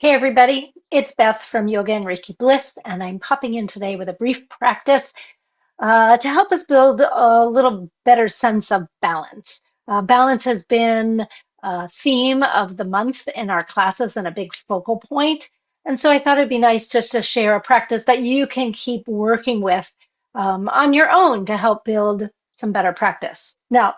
Hey everybody, it's Beth from Yoga and Reiki Bliss, and I'm popping in today with a brief practice to help us build a little better sense of balance. Balance has been a theme of the month in our classes and a big focal point. And so I thought it'd be nice just to share a practice that you can keep working with on your own to help build some better practice. Now,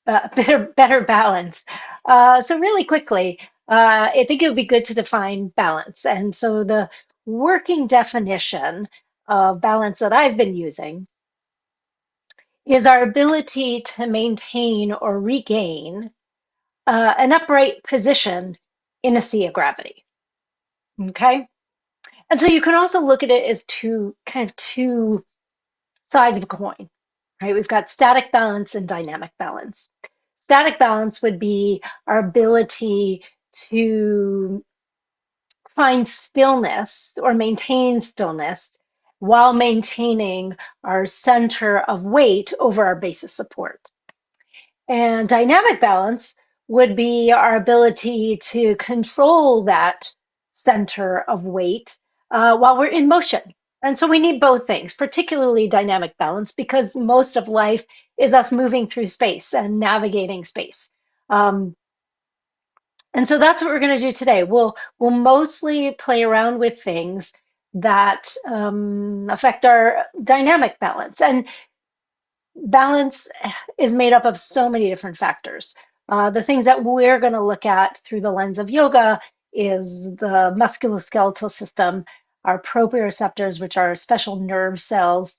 better balance. So really quickly, I think it would be good to define balance. And so the working definition of balance that I've been using is our ability to maintain or regain an upright position in a sea of gravity. Okay. And so you can also look at it as two sides of a coin, right? We've got static balance and dynamic balance. Static balance would be our ability to find stillness or maintain stillness while maintaining our center of weight over our base of support. And dynamic balance would be our ability to control that center of weight while we're in motion. And so we need both things, particularly dynamic balance, because most of life is us moving through space and navigating space. Um, and so that's what we're going to do today. We'll mostly play around with things that affect our dynamic balance. And balance is made up of so many different factors. The things that we're going to look at through the lens of yoga is the musculoskeletal system, our proprioceptors, which are special nerve cells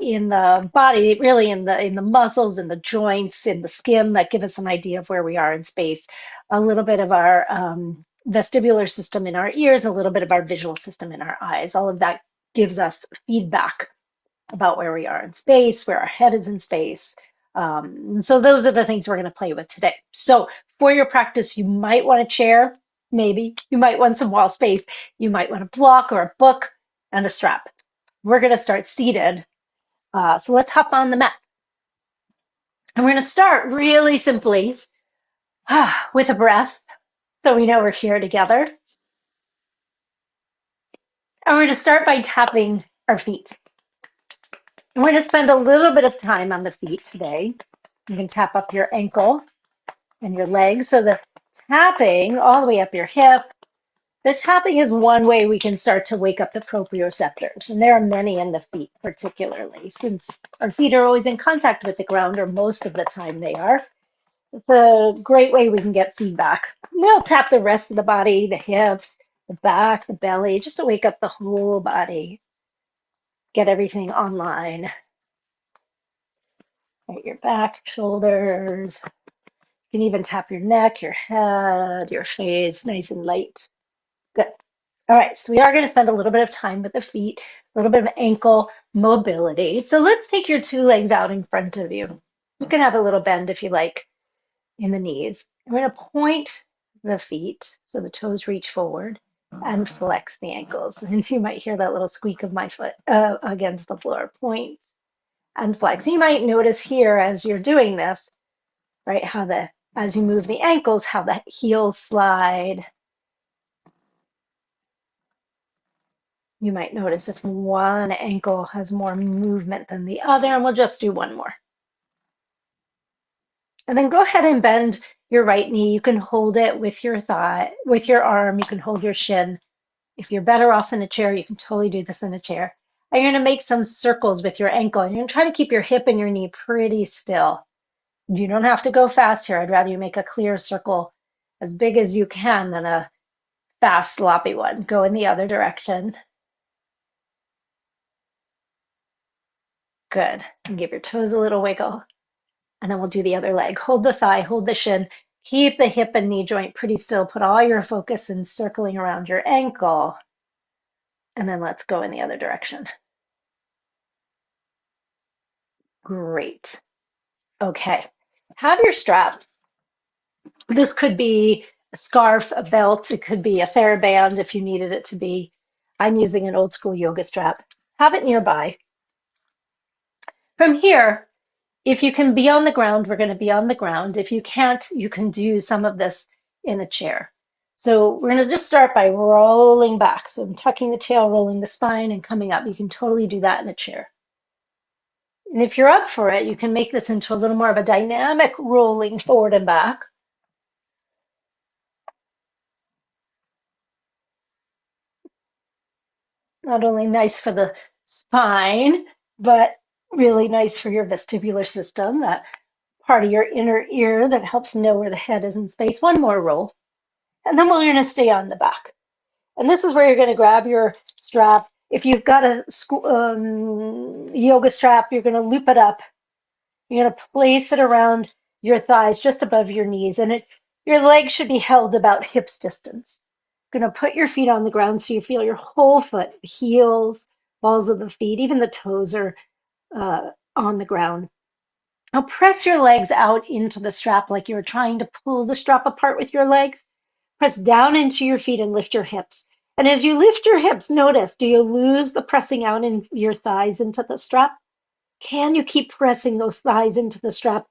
in the body, really in the muscles, in the joints, in the skin that give us an idea of where we are in space. A little bit of our vestibular system in our ears, a little bit of our visual system in our eyes. All of that gives us feedback about where we are in space, where our head is in space. So those are the things we're going to play with today. So for your practice, you might want a chair, maybe. You might want some wall space. You might want a block or a book and a strap. We're going to start seated. So let's hop on the mat. And we're going to start really simply with a breath so we know we're here together. And we're going to start by tapping our feet. And we're going to spend a little bit of time on the feet today. You can tap up your ankle and your legs. So the tapping all the way up your hip, the tapping is one way we can start to wake up the proprioceptors. And there are many in the feet, particularly, since our feet are always in contact with the ground, or most of the time they are. It's a great way we can get feedback. We'll tap the rest of the body, the hips, the back, the belly, just to wake up the whole body, get everything online. Right, your back, shoulders. You can even tap your neck, your head, your face, nice and light. Good. All right, so we are going to spend a little bit of time with the feet, a little bit of ankle mobility. So let's take your two legs out in front of you. You can have a little bend if you like in the knees. I'm going to point the feet so the toes reach forward and flex the ankles. And you might hear that little squeak of my foot against the floor. Point and flex. You might notice here as you're doing this, right, as you move the ankles, how the heels slide. You might notice if one ankle has more movement than the other, and we'll just do one more. And then go ahead and bend your right knee. You can hold it with your thigh, with your arm. You can hold your shin. If you're better off in a chair, you can totally do this in a chair. And you're going to make some circles with your ankle. And you're going to try to keep your hip and your knee pretty still. You don't have to go fast here. I'd rather you make a clear circle as big as you can than a fast, sloppy one. Go in the other direction. Good. And give your toes a little wiggle. And then we'll do the other leg. Hold the thigh, hold the shin. Keep the hip and knee joint pretty still. Put all your focus in circling around your ankle. And then let's go in the other direction. Great. Okay. Have your strap. This could be a scarf, a belt. It could be a TheraBand if you needed it to be. I'm using an old school yoga strap. Have it nearby. From here, if you can be on the ground, we're going to be on the ground. If you can't, you can do some of this in a chair. So we're going to just start by rolling back. So I'm tucking the tail, rolling the spine, and coming up. You can totally do that in a chair. And if you're up for it, you can make this into a little more of a dynamic rolling forward and back. Not only nice for the spine, but really nice for your vestibular system, that part of your inner ear that helps know where the head is in space. One more roll. And then we're going to stay on the back. And this is where you're going to grab your strap. If you've got a yoga strap, you're going to loop it up. You're going to place it around your thighs just above your knees. And your legs should be held about hips distance. You're going to put your feet on the ground so you feel your whole foot, heels, balls of the feet, even the toes are on the ground. Now press your legs out into the strap like you're trying to pull the strap apart with your legs. Press down into your feet and lift your hips. And as you lift your hips, notice, do you lose the pressing out in your thighs into the strap? Can you keep pressing those thighs into the strap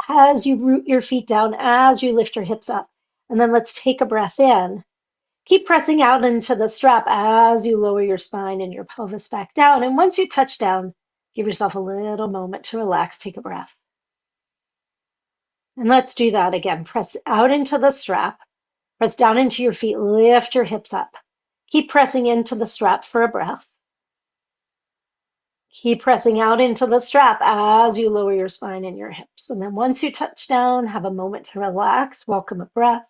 as you root your feet down, as you lift your hips up? And then let's take a breath in. Keep pressing out into the strap as you lower your spine and your pelvis back down. And once you touch down, give yourself a little moment to relax. Take a breath. And let's do that again. Press out into the strap. Press down into your feet. Lift your hips up. Keep pressing into the strap for a breath. Keep pressing out into the strap as you lower your spine and your hips. And then once you touch down, have a moment to relax. Welcome a breath.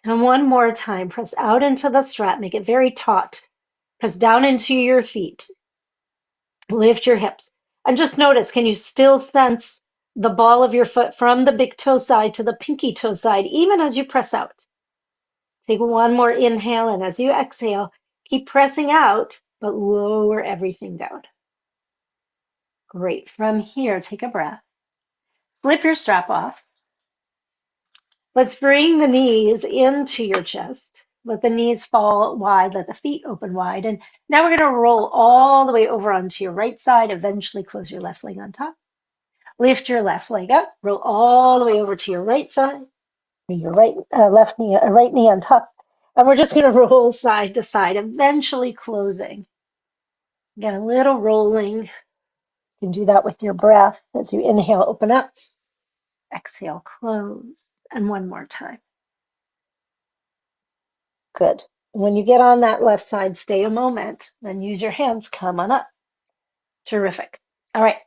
And one more time, press out into the strap. Make it very taut. Press down into your feet. Lift your hips. And just notice, can you still sense the ball of your foot from the big toe side to the pinky toe side, even as you press out? Take one more inhale, and as you exhale, keep pressing out, but lower everything down. Great. From here, take a breath. Slip your strap off. Let's bring the knees into your chest. Let the knees fall wide. Let the feet open wide. And now we're going to roll all the way over onto your right side. Eventually close your left leg on top. Lift your left leg up. Roll all the way over to your right side. Your right knee on top. And we're just going to roll side to side, eventually closing. Again, a little rolling. You can do that with your breath as you inhale, open up. Exhale, close. And one more time. Good. When you get on that left side, stay a moment, then use your hands, come on up. Terrific. All right.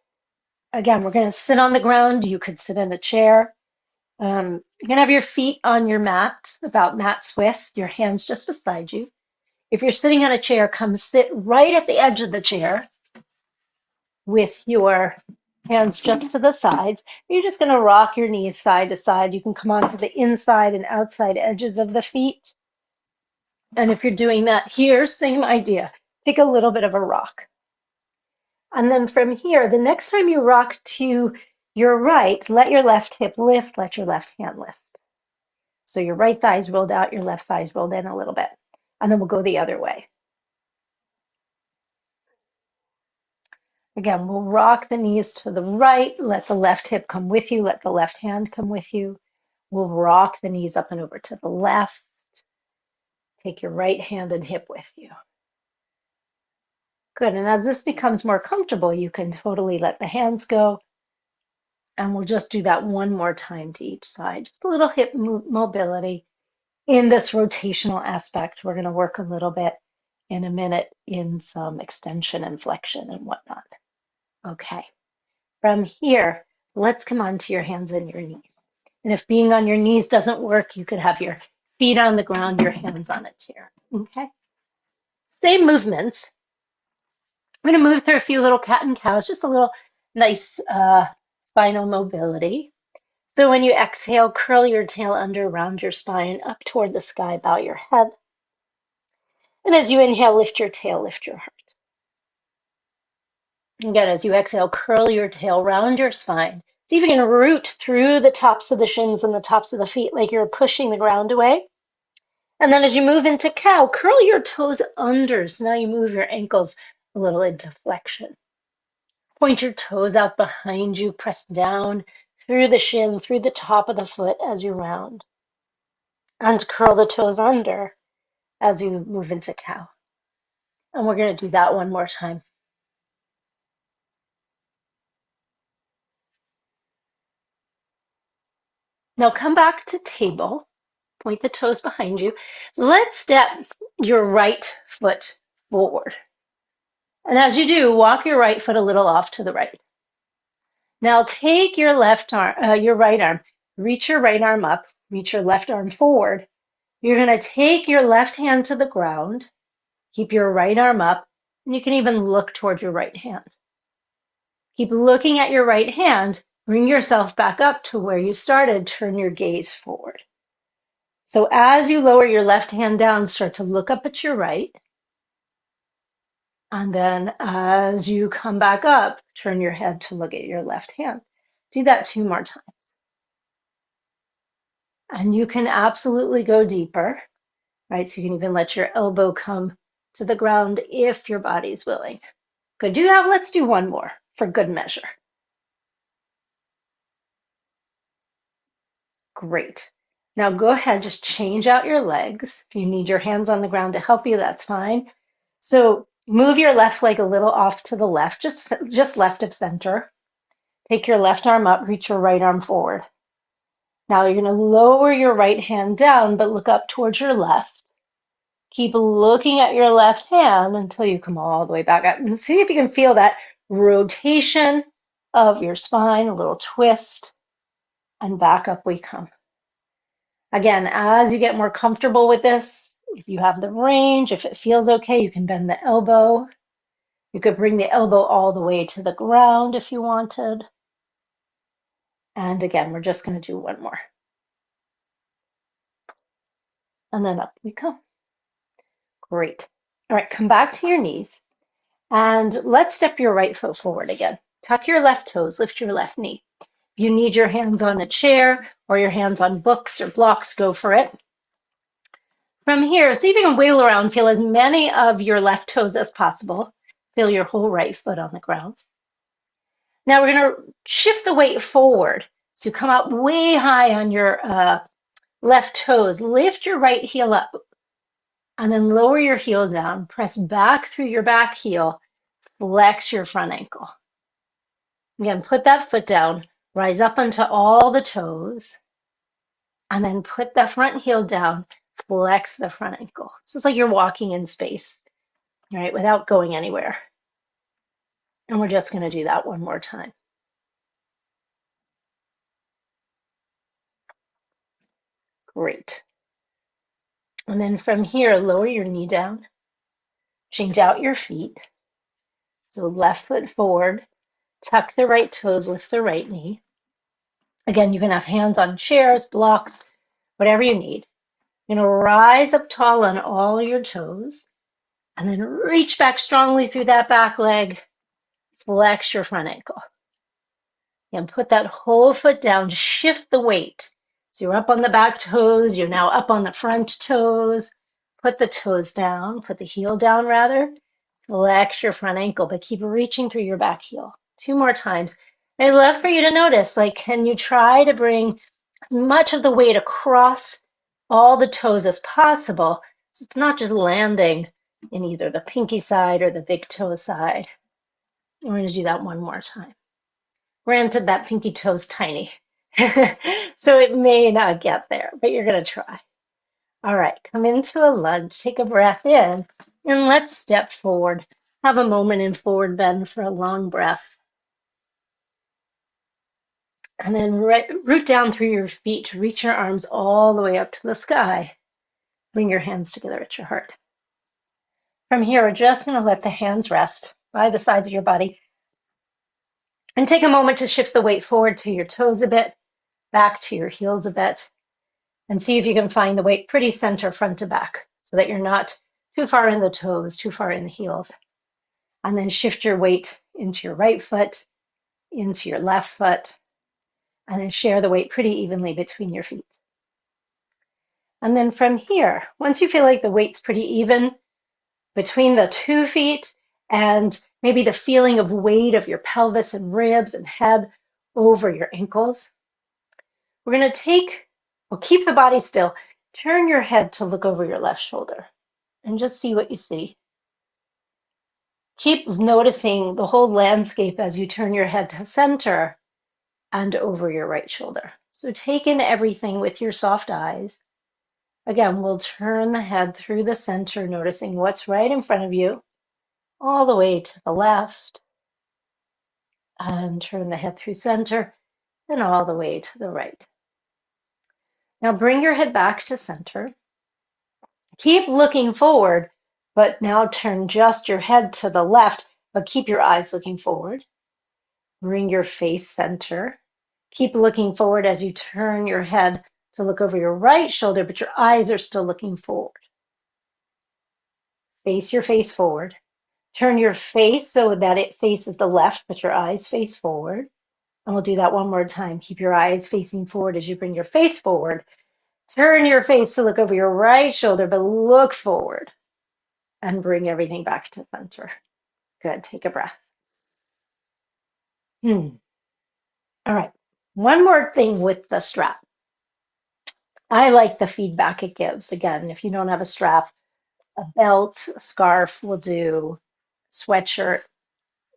Again, we're going to sit on the ground. You could sit in a chair. You're going to have your feet on your mat, about mat's width, your hands just beside you. If you're sitting on a chair, come sit right at the edge of the chair with your hands just to the sides. You're just going to rock your knees side to side. You can come onto the inside and outside edges of the feet. And if you're doing that here, same idea. Take a little bit of a rock. And then from here, the next time you rock to your right, let your left hip lift, let your left hand lift. So your right thigh's rolled out, your left thigh's rolled in a little bit. And then we'll go the other way. Again, we'll rock the knees to the right, let the left hip come with you, let the left hand come with you. We'll rock the knees up and over to the left. Take your right hand and hip with you. Good, and as this becomes more comfortable, you can totally let the hands go. And we'll just do that one more time to each side. Just a little hip mobility in this rotational aspect. We're going to work a little bit in a minute in some extension and flexion and whatnot. Okay. From here, let's come onto your hands and your knees. And if being on your knees doesn't work, you could have your feet on the ground, your hands on a chair. Okay. Same movements. I'm going to move through a few little cat and cows, just a little nice spinal mobility. So when you exhale, curl your tail under around your spine, up toward the sky, bow your head. And as you inhale, lift your tail, lift your heart. Again, as you exhale, curl your tail round your spine. See if you can root through the tops of the shins and the tops of the feet like you're pushing the ground away. And then as you move into cow, curl your toes under. So now you move your ankles a little into flexion. Point your toes out behind you, press down through the shin, through the top of the foot as you round. and curl the toes under as you move into cow. And we're going to do that one more time. Now come back to table. Point the toes behind you. Let's step your right foot forward. And as you do, walk your right foot a little off to the right. Now take your your right arm, reach your right arm up, reach your left arm forward. You're going to take your left hand to the ground, keep your right arm up, and you can even look toward your right hand. Keep looking at your right hand, bring yourself back up to where you started, turn your gaze forward. So as you lower your left hand down, start to look up at your right. And then as you come back up, turn your head to look at your left hand. Do that 2 more times. And you can absolutely go deeper, right? So you can even let your elbow come to the ground if your body's willing. Good. Let's do one more for good measure. Great. Now go ahead, just change out your legs. If you need your hands on the ground to help you, that's fine. So move your left leg a little off to the left, just left of center. Take your left arm up, reach your right arm forward. Now you're going to lower your right hand down, but look up towards your left. Keep looking at your left hand until you come all the way back up. And see if you can feel that rotation of your spine, a little twist, and back up we come. Again, as you get more comfortable with this, if you have the range, if it feels okay, you can bend the elbow. You could bring the elbow all the way to the ground if you wanted. And again, we're just going to do one more. And then up we come. Great. All right, come back to your knees. And let's step your right foot forward again. Tuck your left toes, lift your left knee. If you need your hands on a chair or your hands on books or blocks, go for it. From here, see if you can wiggle around, feel as many of your left toes as possible. Feel your whole right foot on the ground. Now we're going to shift the weight forward. So you come up way high on your left toes. Lift your right heel up and then lower your heel down. Press back through your back heel. Flex your front ankle. Again, put that foot down. Rise up onto all the toes. And then put the front heel down. Flex the front ankle. So it's like you're walking in space, right, without going anywhere. And we're just going to do that one more time. Great. And then from here, lower your knee down. Change out your feet. So left foot forward. Tuck the right toes, lift the right knee. Again, you can have hands on chairs, blocks, whatever you need. You're going to rise up tall on all your toes. And then reach back strongly through that back leg. Flex your front ankle. And put that whole foot down. Shift the weight. So you're up on the back toes. You're now up on the front toes. Put the toes down. Put the heel down, rather. Flex your front ankle, but keep reaching through your back heel. 2 more times. I'd love for you to notice, like, can you try to bring as much of the weight across all the toes as possible so it's not just landing in either the pinky side or the big toe side. We're going to do that one more time. Granted, that pinky toe's tiny, so it may not get there, but you're going to try. All right, come into a lunge, take a breath in, and let's step forward. Have a moment in forward bend for a long breath. And then root down through your feet to reach your arms all the way up to the sky. Bring your hands together at your heart. From here, we're just going to let the hands rest by the sides of your body. And take a moment to shift the weight forward to your toes a bit, back to your heels a bit, and see if you can find the weight pretty center front to back so that you're not too far in the toes, too far in the heels. And then shift your weight into your right foot, into your left foot, and then share the weight pretty evenly between your feet. And then from here, once you feel like the weight's pretty even between the 2 feet and maybe the feeling of weight of your pelvis and ribs and head over your ankles, we're going to keep the body still. Turn your head to look over your left shoulder and just see what you see. Keep noticing the whole landscape as you turn your head to center and over your right shoulder. So take in everything with your soft eyes. Again, we'll turn the head through the center, noticing what's right in front of you, all the way to the left, and turn the head through center and all the way to the right. Now bring your head back to center. Keep looking forward, but now turn just your head to the left, but keep your eyes looking forward. Bring your face center. Keep looking forward as you turn your head to look over your right shoulder, but your eyes are still looking forward. Face your face forward. Turn your face so that it faces the left, but your eyes face forward. And we'll do that one more time. Keep your eyes facing forward as you bring your face forward. Turn your face to look over your right shoulder, but look forward and bring everything back to center. Good. Take a breath. All right. One more thing with the strap. I like the feedback it gives. Again, if you don't have a strap, a belt, a scarf will do, sweatshirt.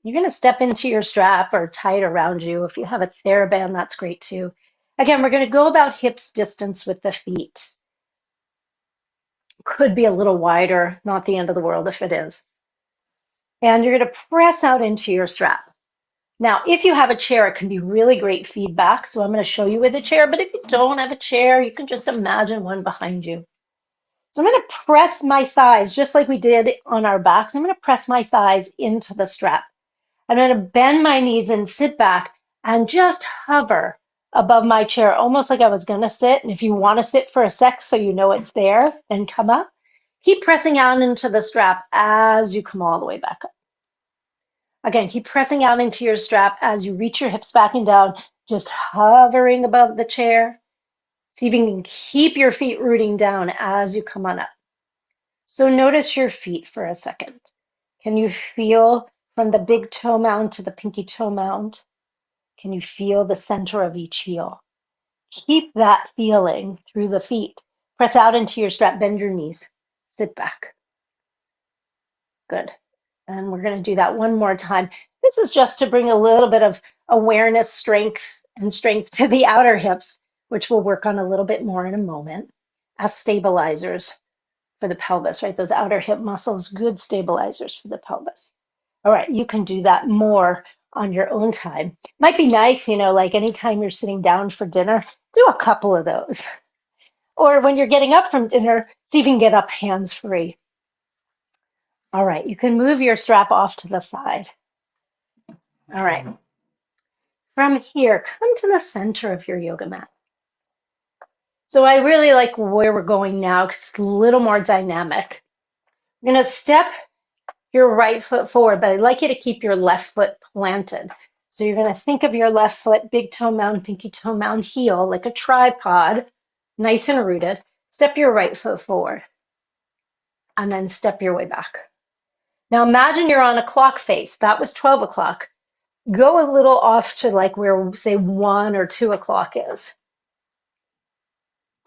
You're going to step into your strap or tie it around you. If you have a TheraBand, that's great too. Again, we're going to go about hips distance with the feet. Could be a little wider, not the end of the world if it is. And you're going to press out into your strap. Now, if you have a chair, it can be really great feedback. So I'm going to show you with a chair, but if you don't have a chair, you can just imagine one behind you. So I'm going to press my thighs, just like we did on our backs. I'm going to press my thighs into the strap. I'm going to bend my knees and sit back and just hover above my chair, almost like I was going to sit. And if you want to sit for a sec so you know it's there, then come up. Keep pressing out into the strap as you come all the way back up. Again, keep pressing out into your strap as you reach your hips back and down, just hovering above the chair. See if you can keep your feet rooting down as you come on up. So notice your feet for a second. Can you feel from the big toe mound to the pinky toe mound? Can you feel the center of each heel? Keep that feeling through the feet. Press out into your strap, bend your knees, sit back. Good. And we're going to do that one more time. This is just to bring a little bit of awareness, strength to the outer hips, which we'll work on a little bit more in a moment as stabilizers for the pelvis, right? Those outer hip muscles, good stabilizers for the pelvis. All right, you can do that more on your own time. Might be nice, like anytime you're sitting down for dinner, do a couple of those. Or when you're getting up from dinner, see if you can get up hands free. All right, you can move your strap off to the side. All right. From here, come to the center of your yoga mat. So I really like where we're going now because it's a little more dynamic. You're going to step your right foot forward, but I'd like you to keep your left foot planted. So you're going to think of your left foot, big toe mound, pinky toe mound, heel, like a tripod, nice and rooted. Step your right foot forward and then step your way back. Now imagine you're on a clock face. That was 12 o'clock. Go a little off to like where, say, 1 or 2 o'clock is.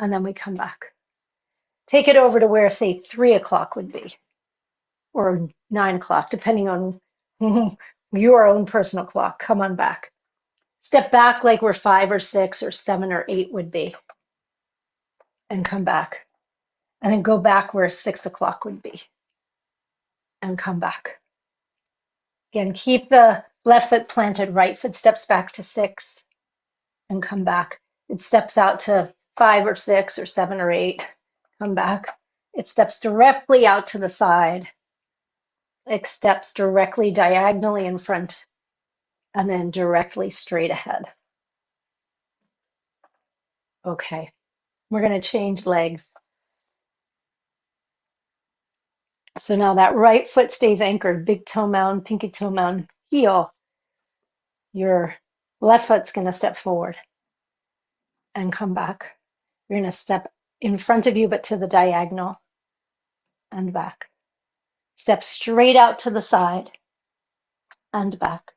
And then we come back. Take it over to where, say, 3 o'clock would be, or 9 o'clock, depending on your own personal clock. Come on back. Step back like where 5 or 6 or 7 or 8 would be, and come back. And then go back where 6 o'clock would be, and come back. Again, keep the left foot planted, right foot steps back to 6, and come back. It steps out to 5 or 6 or 7 or 8, come back. It steps directly out to the side. It steps directly diagonally in front, and then directly straight ahead. Okay, we're going to change legs. So now that right foot stays anchored, big toe mound, pinky toe mound, heel. Your left foot's going to step forward and come back. You're going to step in front of you, but to the diagonal and back. Step straight out to the side and back.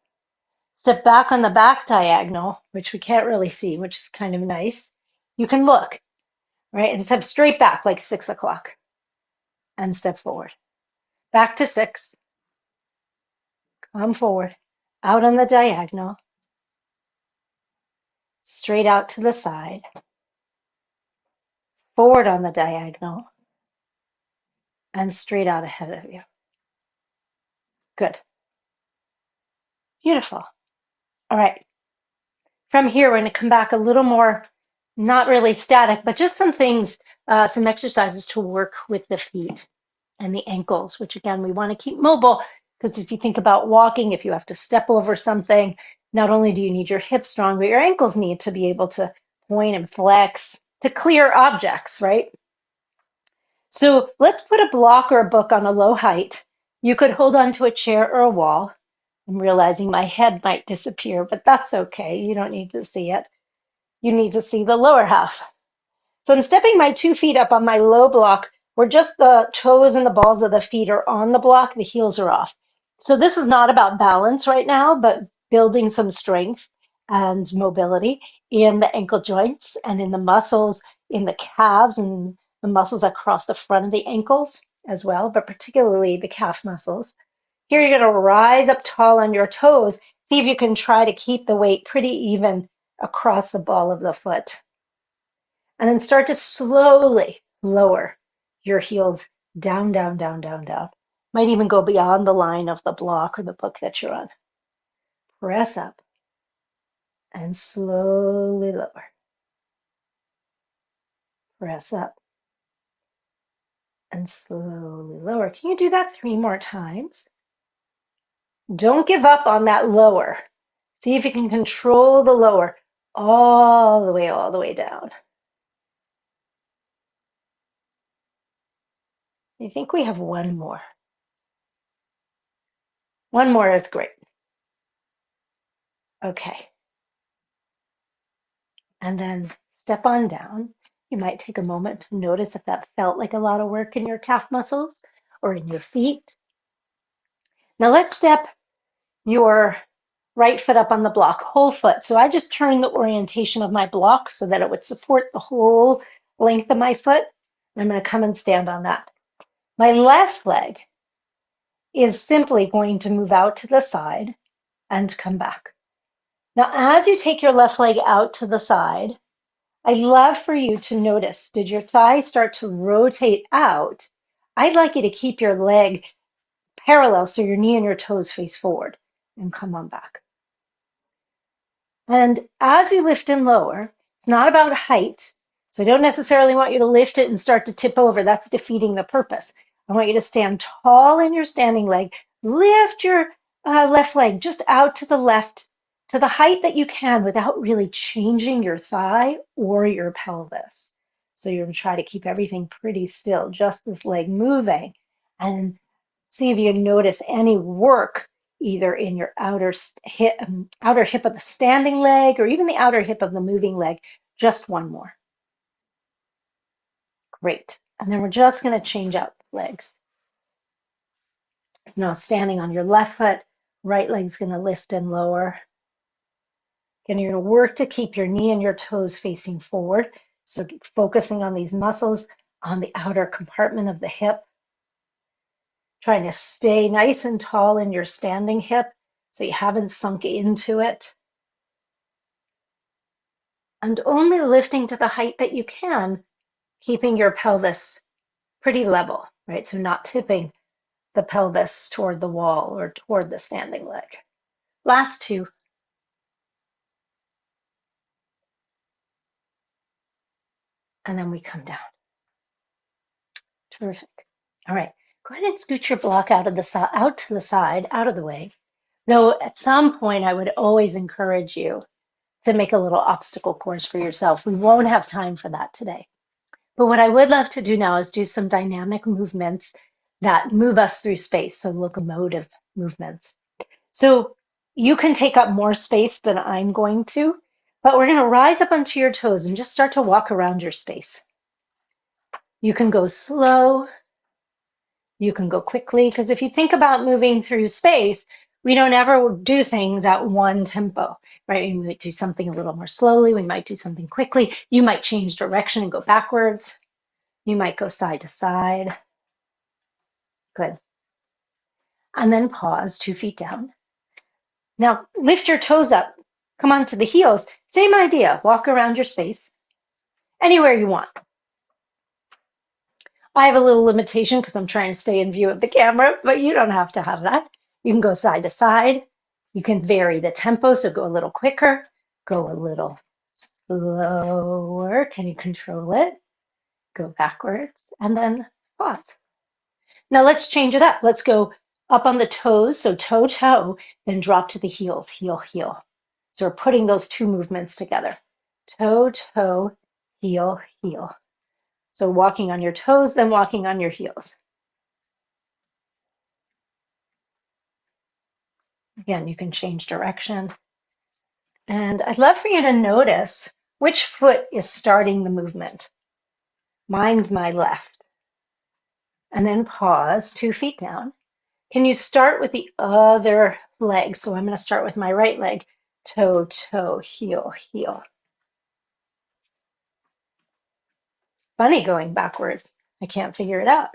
Step back on the back diagonal, which we can't really see, which is kind of nice. You can look. right? And step straight back like 6 o'clock and step forward. Back to 6, come forward, out on the diagonal, straight out to the side, forward on the diagonal, and straight out ahead of you. Good. Beautiful. All right. From here, we're going to come back a little more, not really static, but just some things, some exercises to work with the feet and the ankles, which again, we want to keep mobile because if you think about walking, if you have to step over something, not only do you need your hips strong, but your ankles need to be able to point and flex to clear objects, right? So let's put a block or a book on a low height. You could hold onto a chair or a wall. I'm realizing my head might disappear, but that's okay. You don't need to see it. You need to see the lower half. So I'm stepping my 2 feet up on my low block where just the toes and the balls of the feet are on the block, the heels are off. So this is not about balance right now, but building some strength and mobility in the ankle joints and in the muscles, in the calves and the muscles across the front of the ankles as well, but particularly the calf muscles. Here you're going to rise up tall on your toes. See if you can try to keep the weight pretty even across the ball of the foot. And then start to slowly lower your heels down, down, down, down, down. Might even go beyond the line of the block or the book that you're on. Press up and slowly lower. Press up and slowly lower. Can you do that 3 more times? Don't give up on that lower. See if you can control the lower all the way down. I think we have one more. One more is great. Okay. And then step on down. You might take a moment to notice if that felt like a lot of work in your calf muscles or in your feet. Now let's step your right foot up on the block, whole foot. So I just turned the orientation of my block so that it would support the whole length of my foot. I'm going to come and stand on that. My left leg is simply going to move out to the side and come back. Now, as you take your left leg out to the side, I'd love for you to notice, did your thigh start to rotate out? I'd like you to keep your leg parallel so your knee and your toes face forward and come on back. And as you lift and lower, it's not about height. So I don't necessarily want you to lift it and start to tip over. That's defeating the purpose. I want you to stand tall in your standing leg. Lift your left leg just out to the left to the height that you can without really changing your thigh or your pelvis. So you're going to try to keep everything pretty still, just this leg moving. And see if you notice any work either in your outer hip of the standing leg or even the outer hip of the moving leg. Just one more. Great. And then we're just going to change out the legs. Now standing on your left foot, right leg's going to lift and lower. Again, you're going to work to keep your knee and your toes facing forward. So focusing on these muscles on the outer compartment of the hip. Trying to stay nice and tall in your standing hip so you haven't sunk into it. And only lifting to the height that you can, keeping your pelvis pretty level, right? So not tipping the pelvis toward the wall or toward the standing leg. Last 2. And then we come down. Terrific. All right. Go ahead and scoot your block out to the side, out of the way. Though at some point, I would always encourage you to make a little obstacle course for yourself. We won't have time for that today. But what I would love to do now is do some dynamic movements that move us through space, so locomotive movements. So you can take up more space than I'm going to, but we're going to rise up onto your toes and just start to walk around your space. You can go slow, you can go quickly, because if you think about moving through space, We don't ever do things at one tempo, right? We might do something a little more slowly. We might do something quickly. You might change direction and go backwards. You might go side to side. Good. And then pause, 2 feet down. Now lift your toes up. Come onto the heels. Same idea. Walk around your space anywhere you want. I have a little limitation because I'm trying to stay in view of the camera, but you don't have to have that. You can go side to side. You can vary the tempo, so go a little quicker, go a little slower. Can you control it? Go backwards and then pause. Now let's change it up. Let's go up on the toes, so toe, toe, then drop to the heels, heel, heel. So we're putting those two movements together. Toe, toe, heel, heel. So walking on your toes, then walking on your heels. Again, you can change direction. And I'd love for you to notice which foot is starting the movement. Mine's my left. And then pause, 2 feet down. Can you start with the other leg? So I'm going to start with my right leg. Toe, toe, heel, heel. Funny going backwards. I can't figure it out.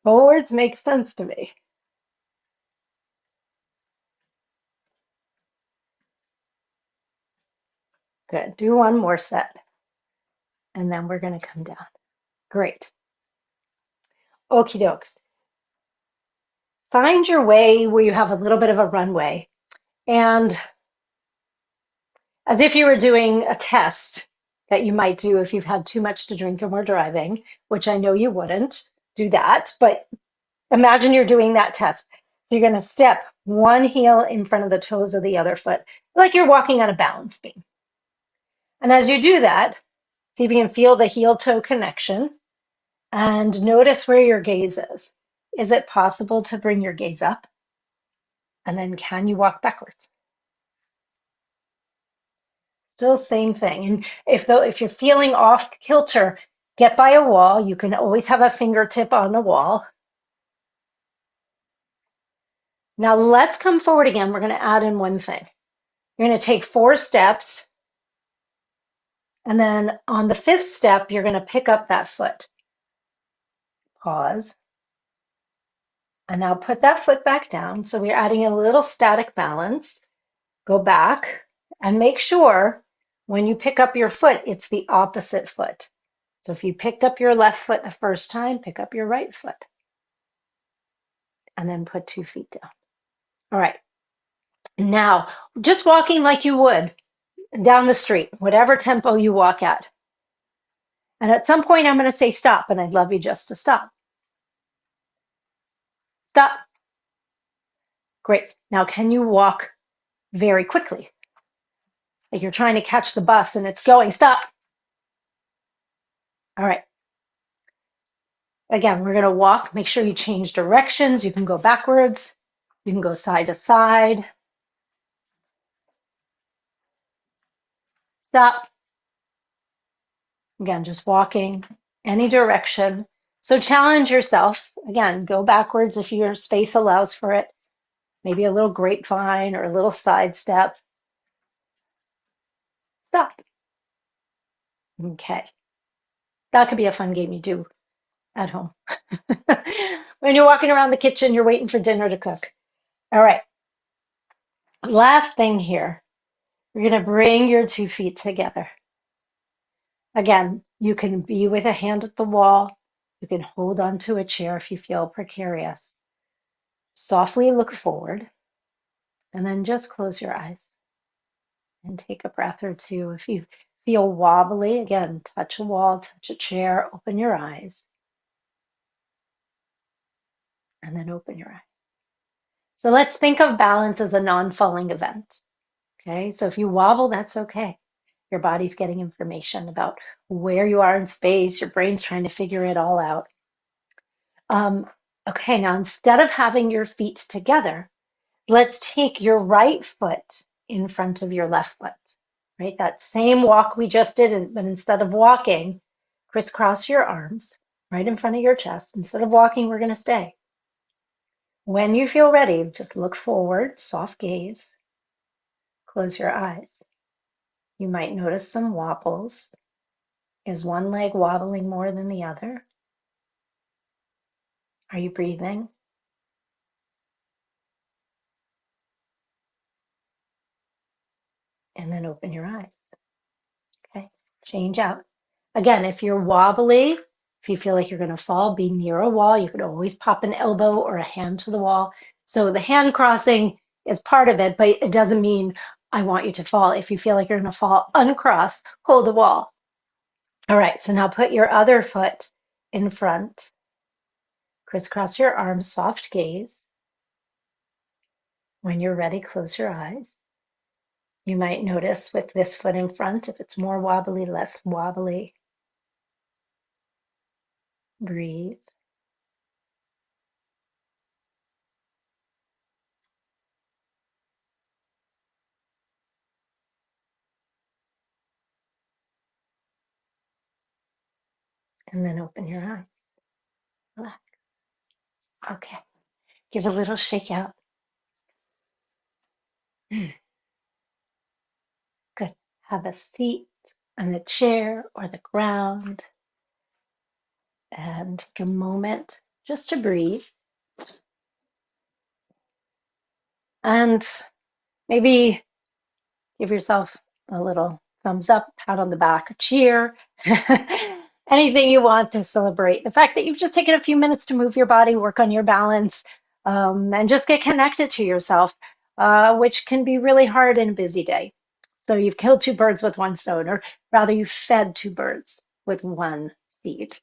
Forwards makes sense to me. Good. Do one more set. And then we're going to come down. Great. Okie dokes. Find your way where you have a little bit of a runway. And as if you were doing a test that you might do if you've had too much to drink and were driving, which I know you wouldn't do that, but imagine you're doing that test. So you're going to step one heel in front of the toes of the other foot, like you're walking on a balance beam. And as you do that, see if you can feel the heel toe connection and notice where your gaze is. Is it possible to bring your gaze up? And then can you walk backwards? Still same thing. And if you're feeling off kilter, get by a wall. You can always have a fingertip on the wall. Now let's come forward again. We're going to add in one thing. You're going to take 4 steps. And then on the 5th step, you're going to pick up that foot. Pause. And now put that foot back down. So we're adding a little static balance. Go back and make sure when you pick up your foot, it's the opposite foot. So if you picked up your left foot the first time, pick up your right foot. And then put 2 feet down. All right. Now, just walking like you would down the street, whatever tempo you walk at. And at some point, I'm going to say stop, and I'd love you just to stop. Stop. Great. Now, can you walk very quickly? Like you're trying to catch the bus and it's going, stop. All right. Again, we're going to walk. Make sure you change directions. You can go backwards. You can go side to side. Stop. Again, just walking any direction. So challenge yourself. Again, go backwards if your space allows for it. Maybe a little grapevine or a little side step. Stop. Okay. That could be a fun game you do at home. When you're walking around the kitchen, you're waiting for dinner to cook. All right. Last thing here. You're going to bring your 2 feet together. Again, you can be with a hand at the wall. You can hold onto a chair if you feel precarious. Softly look forward and then just close your eyes and take a breath or two. If you feel wobbly, again, touch a wall, touch a chair, open your eyes, and then open your eyes. So let's think of balance as a non-falling event. Okay, so if you wobble, that's okay. Your body's getting information about where you are in space. Your brain's trying to figure it all out. Okay, now instead of having your feet together, let's take your right foot in front of your left foot, right? That same walk we just did, but instead of walking, crisscross your arms right in front of your chest. Instead of walking, we're going to stay. When you feel ready, just look forward, soft gaze, close your eyes. You might notice some wobbles. Is one leg wobbling more than the other? Are you breathing? And then open your eyes. Okay, change out. Again, if you're wobbly, if you feel like you're going to fall, be near a wall. You could always pop an elbow or a hand to the wall. So the hand crossing is part of it, but it doesn't mean I want you to fall. If you feel like you're going to fall, uncross, hold the wall. All right, so now put your other foot in front. Crisscross your arms, soft gaze. When you're ready, close your eyes. You might notice with this foot in front, if it's more wobbly, less wobbly. Breathe. And then open your eyes. Relax. Okay. Give a little shake out. Good. Have a seat on the chair or the ground and take a moment just to breathe. And maybe give yourself a little thumbs up, pat on the back, a cheer, anything you want to celebrate the fact that you've just taken a few minutes to move your body, work on your balance, and just get connected to yourself, which can be really hard in a busy day. So you've killed two birds with one stone, or rather, you fed two birds with one seed,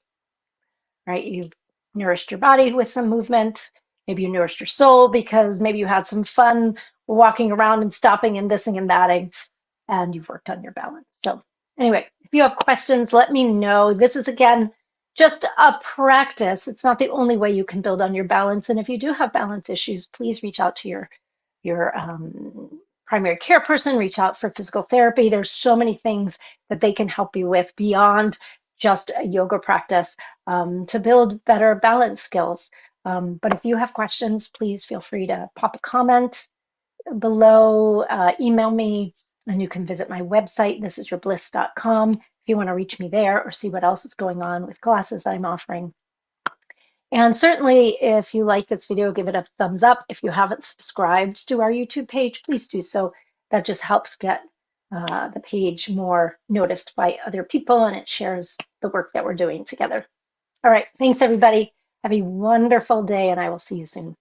right? You've nourished your body with some movement. Maybe you nourished your soul because maybe you had some fun walking around and stopping and thising and thatting, and you've worked on your balance. So anyway, if you have questions, let me know. This is, again, just a practice. It's not the only way you can build on your balance. And if you do have balance issues, please reach out to your primary care person, reach out for physical therapy. There's so many things that they can help you with beyond just a yoga practice to build better balance skills. But if you have questions, please feel free to pop a comment below, email me, and you can visit my website, thisisyourbliss.com, if you want to reach me there or see what else is going on with classes I'm offering. And certainly, if you like this video, give it a thumbs up. If you haven't subscribed to our YouTube page, please do so. That just helps get the page more noticed by other people, and it shares the work that we're doing together. All right, thanks everybody. Have a wonderful day, and I will see you soon.